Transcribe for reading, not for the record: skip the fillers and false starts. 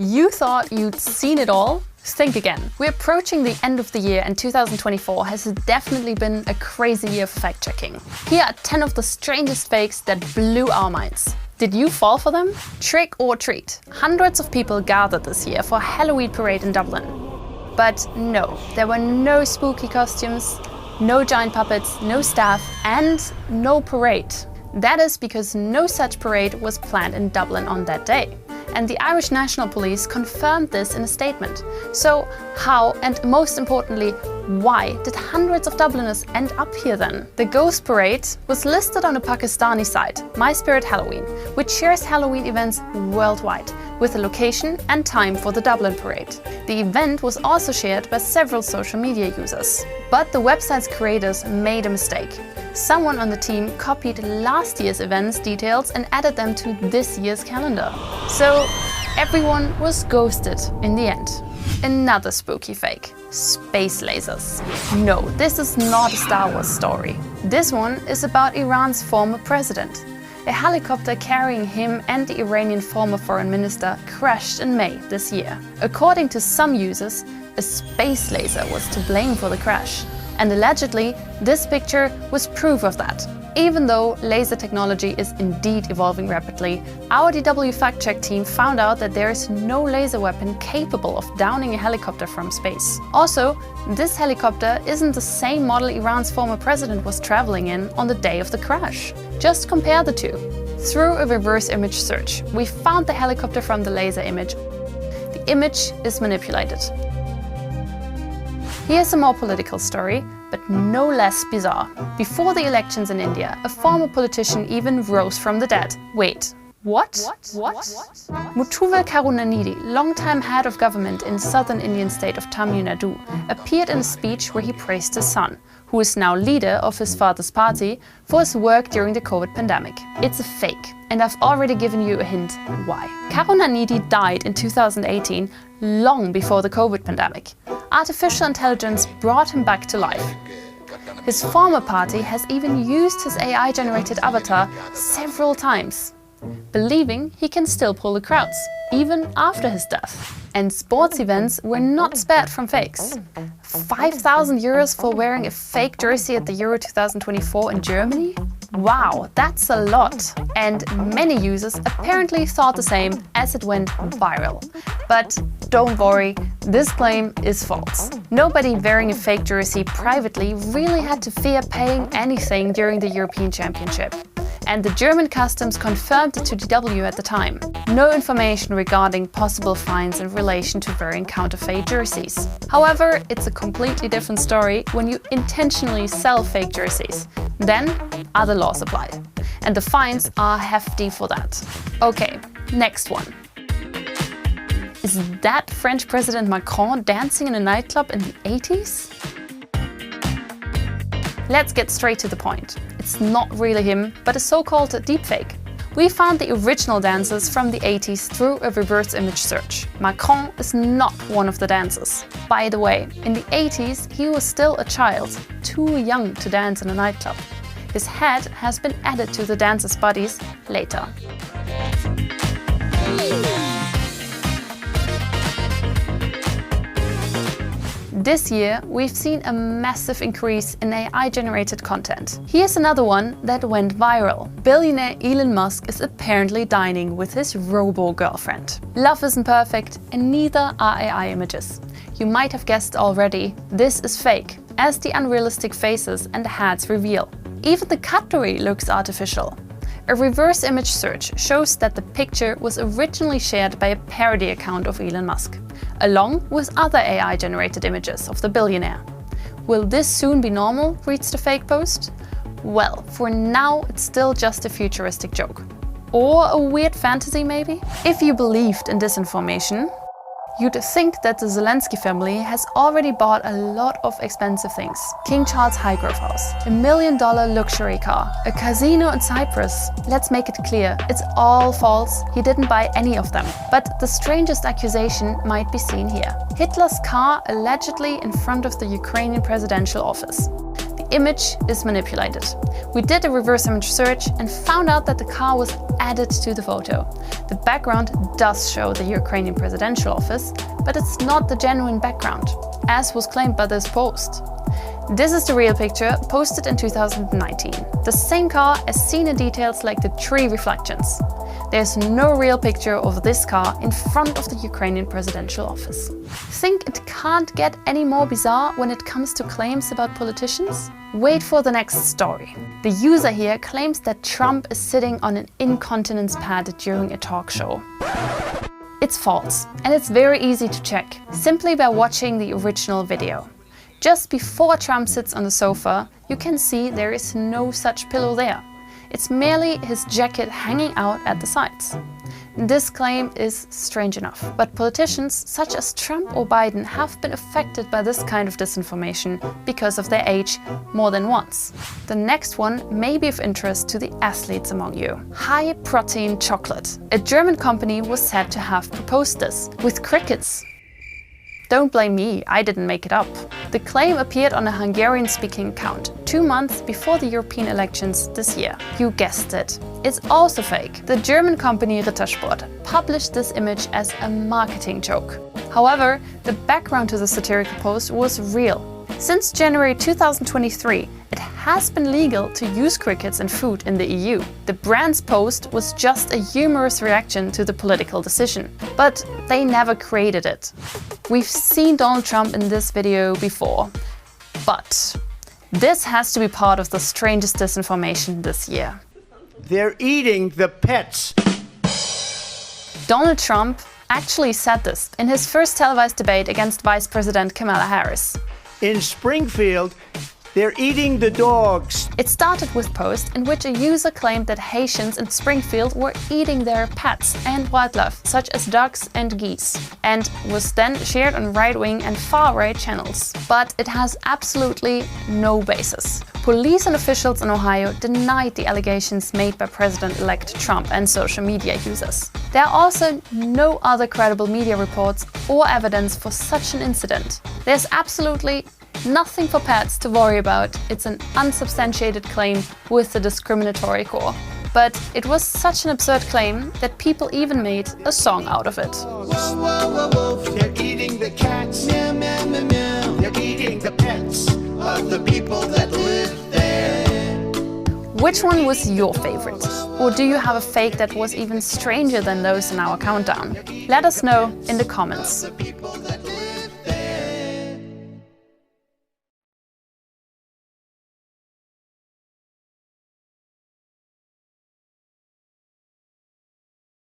You thought you'd seen it all? Think again. We're approaching the end of the year and 2024 has definitely been a crazy year for fact-checking. Here are 10 of the strangest fakes that blew our minds. Did you fall for them? Trick or treat. Hundreds of people gathered this year for a Halloween parade in Dublin. But no, there were no spooky costumes, no giant puppets, no staff, and no parade. That is because no such parade was planned in Dublin on that day. And the Irish National Police confirmed this in a statement. So how, and most importantly, why did hundreds of Dubliners end up here then? The Ghost Parade was listed on a Pakistani site, My Spirit Halloween, which shares Halloween events worldwide, with a location and time for the Dublin parade. The event was also shared by several social media users. But the website's creators made a mistake. Someone on the team copied last year's events details and added them to this year's calendar. So everyone was ghosted in the end. Another spooky fake. Space lasers. No, this is not a Star Wars story. This one is about Iran's former president. A helicopter carrying him and the Iranian former foreign minister crashed in May this year. According to some users, a space laser was to blame for the crash. And allegedly, this picture was proof of that. Even though laser technology is indeed evolving rapidly, our DW fact-check team found out that there is no laser weapon capable of downing a helicopter from space. Also, this helicopter isn't the same model Iran's former president was traveling in on the day of the crash. Just compare the two. Through a reverse image search, we found the helicopter from the laser image. The image is manipulated. Here's a more political story, but no less bizarre. Before the elections in India, a former politician even rose from the dead. Wait, what? Muthuval Karunanidhi, longtime head of government in southern Indian state of Tamil Nadu, appeared in a speech where he praised his son, who is now leader of his father's party, for his work during the COVID pandemic. It's a fake, and I've already given you a hint why. Karunanidhi died in 2018, long before the COVID pandemic. Artificial intelligence brought him back to life. His former party has even used his AI-generated avatar several times, believing he can still pull the crowds, even after his death. And sports events were not spared from fakes. 5,000 euros for wearing a fake jersey at the Euro 2024 in Germany? Wow, that's a lot! And many users apparently thought the same as it went viral. But don't worry, this claim is false. Nobody wearing a fake jersey privately really had to fear paying anything during the European Championship. And the German customs confirmed it to DW at the time. No information regarding possible fines in relation to wearing counterfeit jerseys. However, it's a completely different story when you intentionally sell fake jerseys. Then, other laws apply. And the fines are hefty for that. Okay, next one. Is that French President Macron dancing in a nightclub in the 80s? Let's get straight to the point. It's not really him, but a so-called deepfake. We found the original dancers from the 80s through a reverse image search. Macron is not one of the dancers. By the way, in the 80s he was still a child, too young to dance in a nightclub. His head has been added to the dancers' bodies later. This year, we've seen a massive increase in AI-generated content. Here's another one that went viral. Billionaire Elon Musk is apparently dining with his robo-girlfriend. Love isn't perfect, and neither are AI images. You might have guessed already, this is fake, as the unrealistic faces and heads reveal. Even the cutlery looks artificial. A reverse image search shows that the picture was originally shared by a parody account of Elon Musk, along with other AI-generated images of the billionaire. Will this soon be normal, reads the fake post? Well, for now it's still just a futuristic joke. Or a weird fantasy maybe? If you believed in disinformation, you'd think that the Zelensky family has already bought a lot of expensive things. King Charles Highgrove House, $1 million luxury car, a casino in Cyprus. Let's make it clear, it's all false, he didn't buy any of them. But the strangest accusation might be seen here. Hitler's car allegedly in front of the Ukrainian presidential office. The image is manipulated. We did a reverse image search and found out that the car was added to the photo. The background does show the Ukrainian presidential office, but it's not the genuine background, as was claimed by this post. This is the real picture, posted in 2019. The same car as seen in details like the tree reflections. There's no real picture of this car in front of the Ukrainian presidential office. Think it can't get any more bizarre when it comes to claims about politicians? Wait for the next story. The user here claims that Trump is sitting on an incontinence pad during a talk show. It's false, and it's very easy to check, simply by watching the original video. Just before Trump sits on the sofa, you can see there is no such pillow there. It's merely his jacket hanging out at the sides. This claim is strange enough, but politicians such as Trump or Biden have been affected by this kind of disinformation because of their age more than once. The next one may be of interest to the athletes among you. High protein chocolate. A German company was said to have proposed this with crickets. Don't blame me, I didn't make it up. The claim appeared on a Hungarian-speaking account 2 months before the European elections this year. You guessed it. It's also fake. The German company Rittersport published this image as a marketing joke. However, the background to the satirical post was real. Since January 2023, it has been legal to use crickets in food in the EU. The brand's post was just a humorous reaction to the political decision, but they never created it. We've seen Donald Trump in this video before, but this has to be part of the strangest disinformation this year. They're eating the pets. Donald Trump actually said this in his first televised debate against Vice President Kamala Harris. In Springfield, they're eating the dogs. It started with a post in which a user claimed that Haitians in Springfield were eating their pets and wildlife, such as ducks and geese, and was then shared on right-wing and far-right channels. But it has absolutely no basis. Police and officials in Ohio denied the allegations made by President-elect Trump and social media users. There are also no other credible media reports or evidence for such an incident. There's absolutely nothing for pets to worry about. It's an unsubstantiated claim with a discriminatory core. But it was such an absurd claim that people even made a song out of it. Whoa, whoa, whoa, whoa. They're eating the cats. Meow, meow, meow, meow. They're eating the pets of the people that live there. Which one was your favorite? Or do you have a fake that was even stranger than those in our countdown? Let us know in the comments.